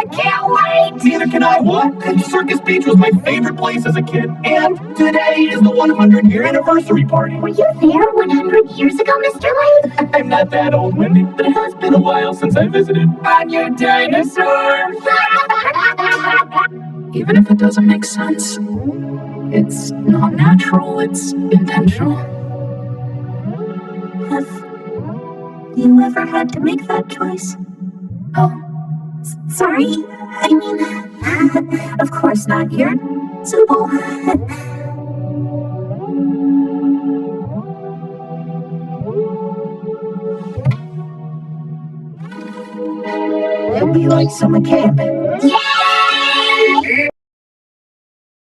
I can't wait! Neither can I. What? Circus Beach was my favorite place as a kid. And today is the 100-year anniversary party. Were you there 100 years ago, Mr. Lake? I'm not that old, Wendy, but it has been a while since I visited. On your dinosaur! Even if it doesn't make sense, it's not natural, it's intentional. Have you ever had to make that choice? Oh, Sorry, I mean, of course not. You're Zubo. it'll be like summer camp. Yeah!